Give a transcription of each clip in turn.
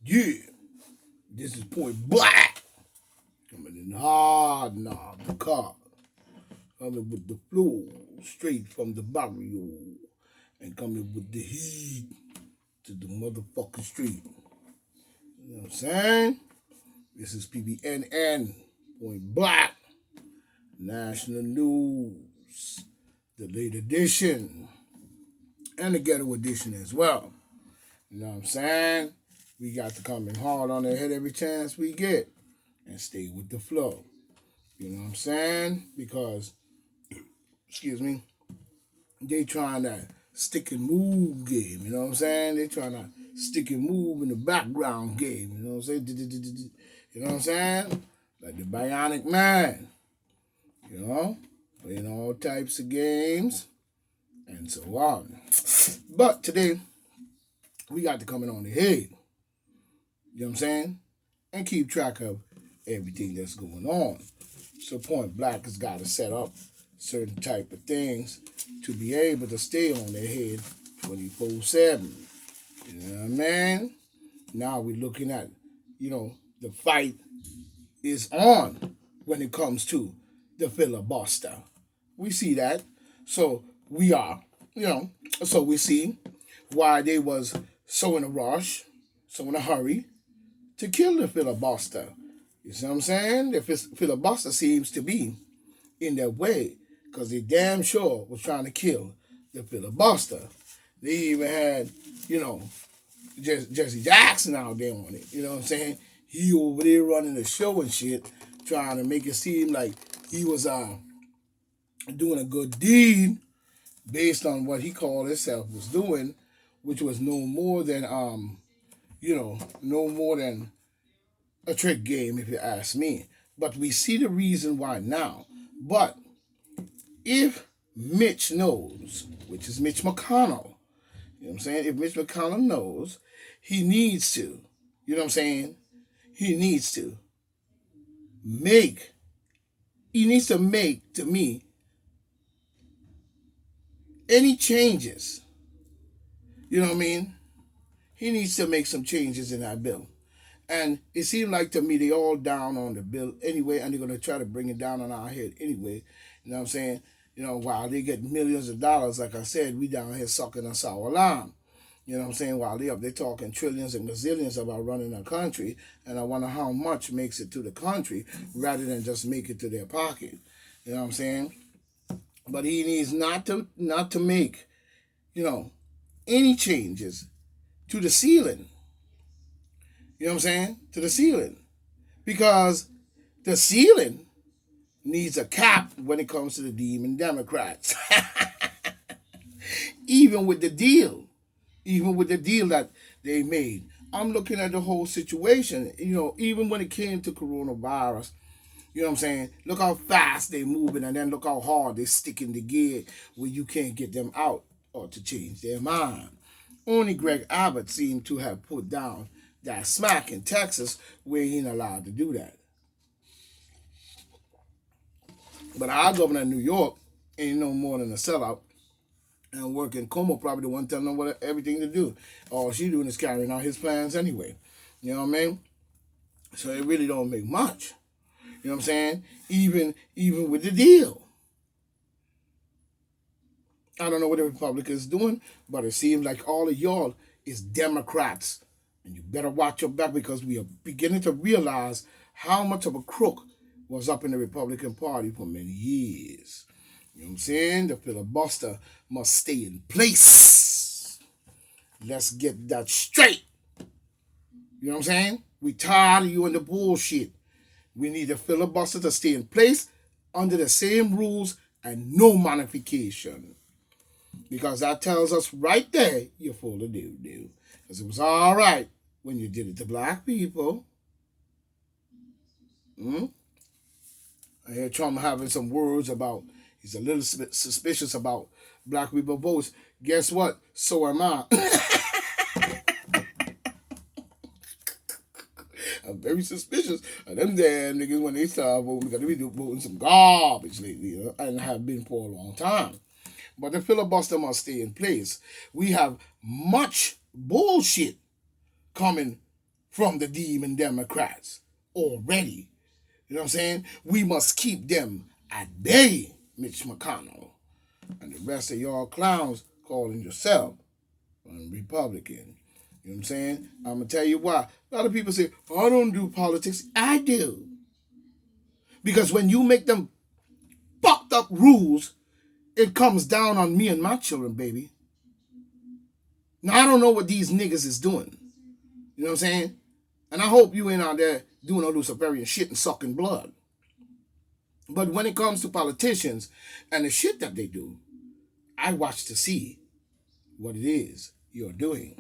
Yeah, this is Point Black. Coming in hard now, the car. Coming with the flow, straight from the barrio. And coming with the heat to the motherfucking street. You know what I'm saying? This is PBNN, Point Black, National News, the late edition, and the ghetto edition as well. You know what I'm saying? We got to come in hard on their head every chance we get and stay with the flow. You know what I'm saying? Because, excuse me, they trying to stick and move game. You know what I'm saying? They trying to stick and move in the background game. You know what I'm saying? You know what I'm saying? Like the Bionic Man. You know, playing all types of games and so on. But today we got to come in on the head. You know what I'm saying? And keep track of everything that's going on. So Point Black has got to set up certain type of things to be able to stay on their head 24/7. You know what I mean? Now we're looking at, the fight is on when it comes to the filibuster. We see that. So we are, so we see why they was so in a rush, so in a hurry to kill the filibuster. You see what I'm saying? The filibuster seems to be in their way because they damn sure was trying to kill the filibuster. They even had, you know, Jesse Jackson out there on it. You know what I'm saying? He over there running the show and shit, trying to make it seem like he was doing a good deed based on what he called himself was doing, which was no more than no more than a trick game, if you ask me. But we see the reason why now. But if Mitch knows, which is Mitch McConnell, you know what I'm saying? If Mitch McConnell knows, he needs to, you know what I'm saying? He needs to make, to me, any changes. You know what I mean? He needs to make some changes in that bill. And it seemed like to me they all down on the bill anyway, and they're gonna try to bring it down on our head anyway. You know what I'm saying? While they get millions of dollars, like I said, we down here sucking a sour lime. You know what I'm saying? While they up, they're talking trillions and gazillions about running a country, and I wonder how much makes it to the country rather than just make it to their pocket. You know what I'm saying? But he needs not to make, you know, any changes to the ceiling. You know what I'm saying? To the ceiling. Because the ceiling needs a cap when it comes to the demon Democrats. even with the deal, even with the deal that they made. I'm looking at the whole situation, even when it came to coronavirus, you know what I'm saying? Look how fast they moving and then look how hard they stick in the gear where you can't get them out or to change their mind. Only Greg Abbott seemed to have put down that smack in Texas where he ain't allowed to do that. But our governor in New York ain't no more than a sellout and working. Como probably the one telling them what everything to do. All she doing is carrying out his plans anyway. You know what I mean? So it really don't make much. You know what I'm saying? Even with the deal. I don't know what the Republicans doing, but it seems like all of y'all is Democrats. And you better watch your back because we are beginning to realize how much of a crook was up in the Republican Party for many years. You know what I'm saying? The filibuster must stay in place. Let's get that straight. You know what I'm saying? We tired of you and the bullshit. We need the filibuster to stay in place under the same rules and no modification. Because that tells us right there you're full of doo-doo. Because it was all right when you did it to black people. I hear Trump having some words about he's a little suspicious about black people votes. Guess what? So am I. I'm very suspicious of them damn niggas when they start voting because they be voting some garbage lately, and have been for a long time. But the filibuster must stay in place. We have much bullshit coming from the demon Democrats already. You know what I'm saying? We must keep them at bay, Mitch McConnell. And the rest of y'all clowns calling yourself a Republican. You know what I'm saying? I'm going to tell you why. A lot of people say, I don't do politics. I do. Because when you make them fucked up rules, it comes down on me and my children, baby. Now, I don't know what these niggas is doing. You know what I'm saying? And I hope you ain't out there doing all Luciferian shit and sucking blood. But when it comes to politicians and the shit that they do, I watch to see what it is you're doing.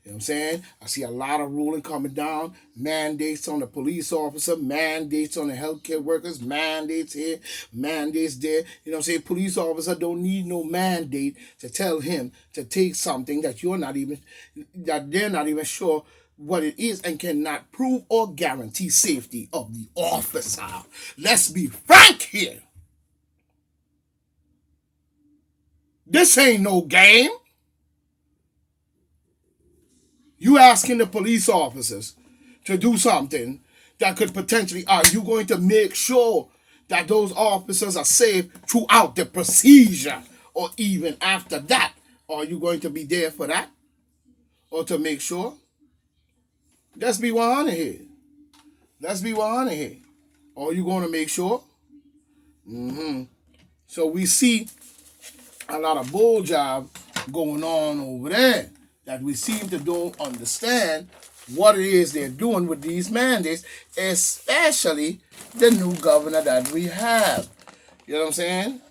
You know what I'm saying? I see a lot of ruling coming down, mandates on the police officer, mandates on the healthcare workers, mandates here, mandates there. You know what I'm saying? Police officer don't need no mandate to tell him to take something that they're not even sure what it is and cannot prove or guarantee safety of the officer. Let's be frank here. This ain't no game. You asking the police officers to do something that could potentially, are you going to make sure that those officers are safe throughout the procedure or even after that? Are you going to be there for that? Or to make sure? Let's be 100 here. Let's be 100 here. Are you going to make sure? So we see a lot of bull job going on over there that we seem to don't understand what it is they're doing with these mandates, especially the new governor that we have. You know what I'm saying?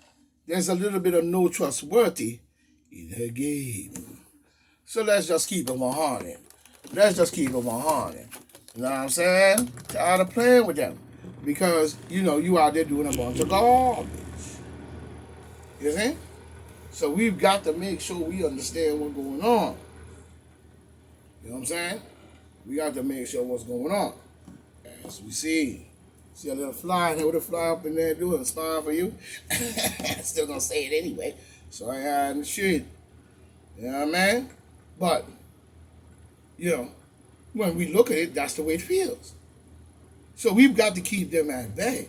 There's a little bit of no trustworthy in her game. So let's just keep it 100. Let's just keep it 100. You know what I'm saying? Tired of playing with them. Because, you out there doing a bunch of garbage. You see? So we've got to make sure we understand what's going on. You know what I'm saying? We got to make sure what's going on. As we see a little fly in here. What a fly up in there doing? Spying for you? Still gonna say it anyway. So I had the shit. You know what I mean? But, when we look at it, that's the way it feels. So we've got to keep them at bay.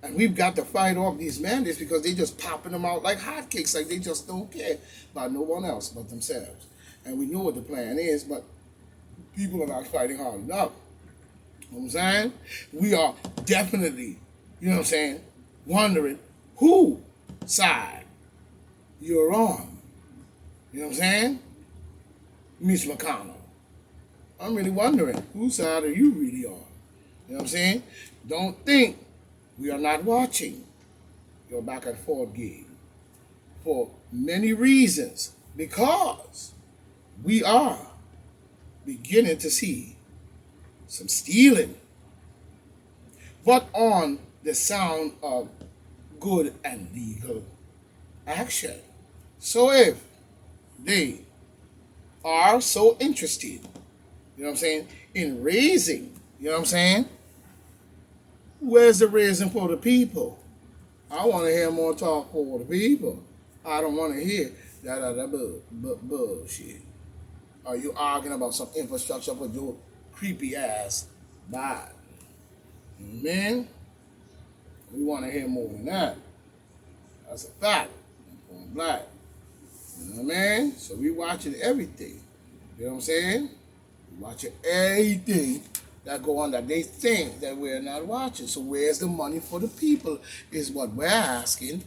And we've got to fight off these mandates because they just popping them out like hotcakes, like they just don't care about no one else but themselves. And we know what the plan is, but people are not fighting hard enough. You know what I'm saying? We are definitely, wondering who side you're on. You know what I'm saying? Mitch McConnell. I'm really wondering whose side are you really on? You know what I'm saying? Don't think we are not watching your back and forth game for many reasons, because we are beginning to see some stealing, but on the sound of good and legal action. So if they are so interested, in raising, where's the raising for the people? I want to hear more talk for the people. I don't want to hear that bullshit. Are you arguing about some infrastructure for your creepy ass Biden? Man, we want to hear more than that. That's a fact. I'm going black. You know what I mean? So we watching everything. You know what I'm saying? We watching everything that go on that they think that we're not watching. So where's the money for the people is what we're asking.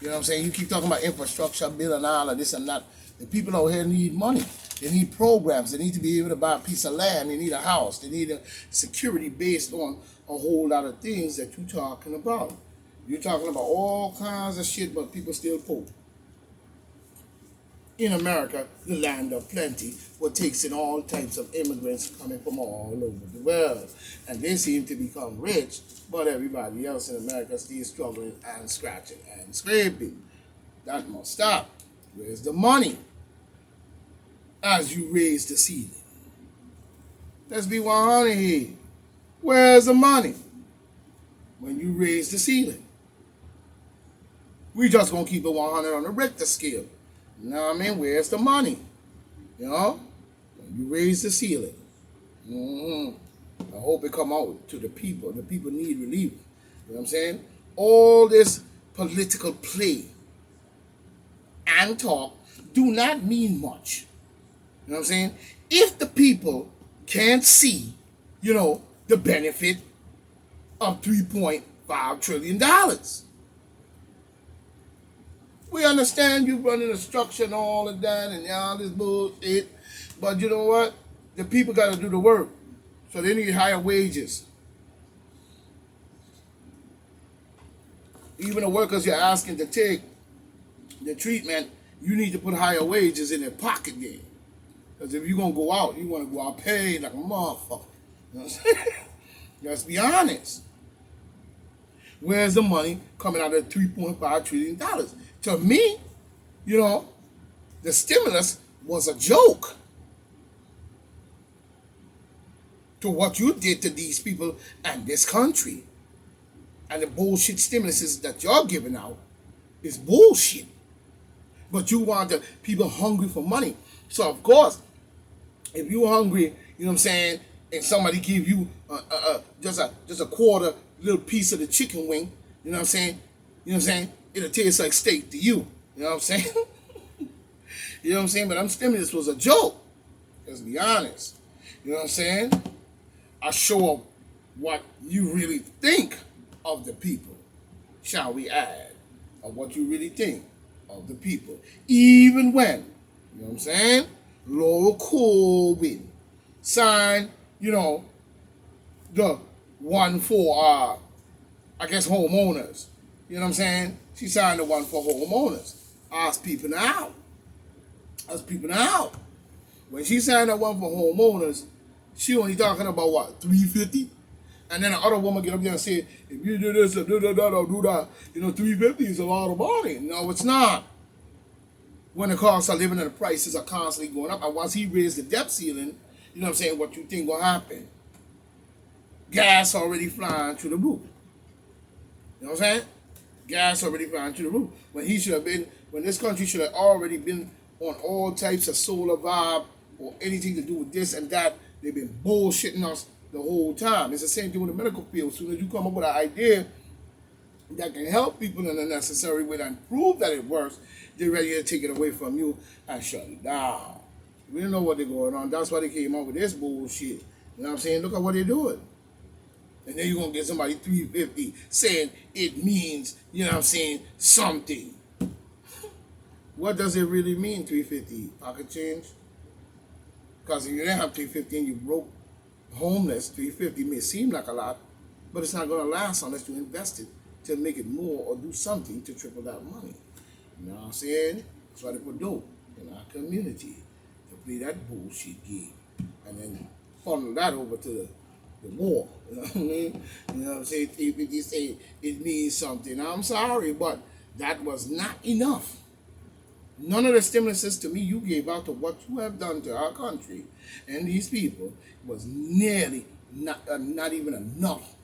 You know what I'm saying? You keep talking about infrastructure, bill and all of this and that. The people out here need money. They need programs. They need to be able to buy a piece of land. They need a house. They need a security based on a whole lot of things that you're talking about. You're talking about all kinds of shit, but people still poor. In America, the land of plenty, what takes in all types of immigrants coming from all over the world. And they seem to become rich, but everybody else in America still struggling and scratching and scraping. That must stop. Where's the money? As you raise the ceiling. Let's be 100 here. Where's the money? When you raise the ceiling. We just gonna keep it 100 on the Richter scale. You know what I mean? Where's the money? When you raise the ceiling. Hmm. I hope it come out to the people. The people need relief. You know what I'm saying? All this political play and talk do not mean much. You know what I'm saying? If the people can't see, the benefit of $3.5 trillion. We understand you running a structure and all of that and all this bullshit. But you know what? The people got to do the work. So they need higher wages. Even the workers you're asking to take the treatment, you need to put higher wages in their pocket then. Because if you're going to go out, you want to go out paid like a motherfucker. You know what I'm saying? Let's be honest. Where's the money coming out of $3.5 trillion? To me, the stimulus was a joke to what you did to these people and this country. And the bullshit stimuluses that you're giving out is bullshit. But you want the people hungry for money. So, of course, if you're hungry, you know what I'm saying, and somebody give you just a quarter little piece of the chicken wing, you know what I'm saying? You know what I'm saying? It'll taste like steak to you. You know what I'm saying? You know what I'm saying? But stimulus was a joke. Let's be honest. You know what I'm saying? I show up what you really think of the people. Shall we add? Of what you really think of the people. Even when, you know what I'm saying? Laura Corbin signed, the one for, homeowners. You know what I'm saying? She signed the one for homeowners. I was peeping out. When she signed that one for homeowners, she only talking about what, $350? And then the other woman get up there and say, if you do this, do that, $350 is a lot of money. No, it's not. When the costs of living and the prices are constantly going up, and once he raised the debt ceiling, you know what I'm saying, what you think will happen? Gas already flying through the roof. You know what I'm saying? Gas already flying through the roof. When this country should have already been on all types of solar vibe or anything to do with this and that, they've been bullshitting us the whole time. It's the same thing with the medical field. As soon as you come up with an idea that can help people in a necessary way and prove that it works, they're ready to take it away from you and shut it down. We don't know what they're going on. That's why they came up with this bullshit. You know what I'm saying? Look at what they're doing. And then you're going to get somebody $350 saying it means, you know what I'm saying, something. What does it really mean, $350? Pocket change? Because if you didn't have $350 and you broke homeless, $350 may seem like a lot, but it's not going to last unless you invest it to make it more or do something to triple that money. You know what I'm saying? That's what people do in our community, to play that bullshit game and then funnel that over to the war. You know what I mean? You know what I'm saying? $350 say it means something. I'm sorry, but that was not enough. None of the stimuluses to me you gave out to what you have done to our country and these people was nearly not even enough.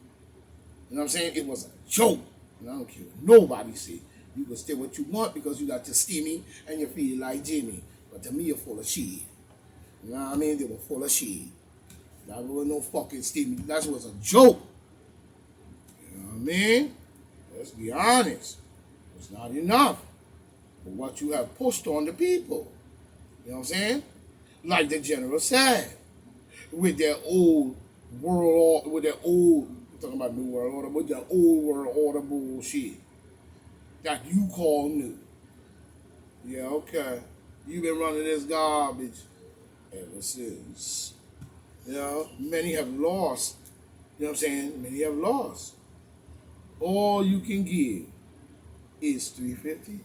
You know what I'm saying? It was a joke. And I don't care what nobody say. You can say what you want because you got to steamy and you feel like Jimmy. But to me, you're full of shit. You know what I mean? They were full of shit. That was no fucking steamy. That was a joke. You know what I mean? Let's be honest. It's not enough for what you have pushed on the people. You know what I'm saying? Like the general said, with their old world, with their old, we're talking about new world order, with their old world order bullshit that you call new. Yeah, okay. You've been running this garbage ever since. Many have lost. You know what I'm saying? Many have lost. All you can give is $350.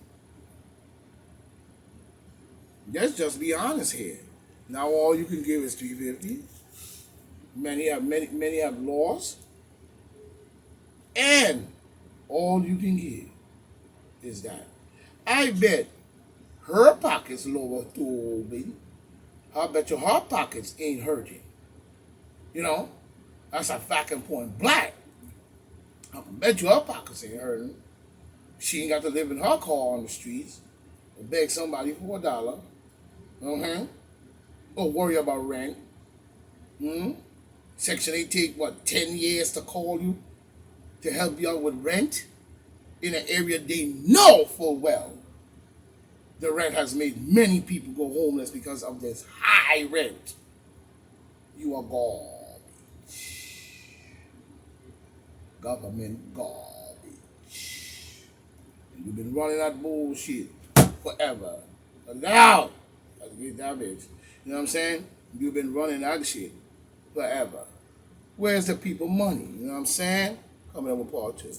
Let's just be honest here. Now all you can give is $350. Many have lost. And all you can give is that. I bet her pockets lower too. I bet you her pockets ain't hurting. That's a fact and point black. I bet you her pockets ain't hurting. She ain't got to live in her car on the streets or beg somebody for $1. Or worry about rent. Section 8 take, what, 10 years to call you to help you out with rent in an area they know full well the rent has made many people go homeless because of this high rent. You are garbage. Government garbage. And you've been running that bullshit forever. But now, let's get that bitch. You know what I'm saying? You've been running that shit forever. Where's the people money? You know what I'm saying? Coming up with part two.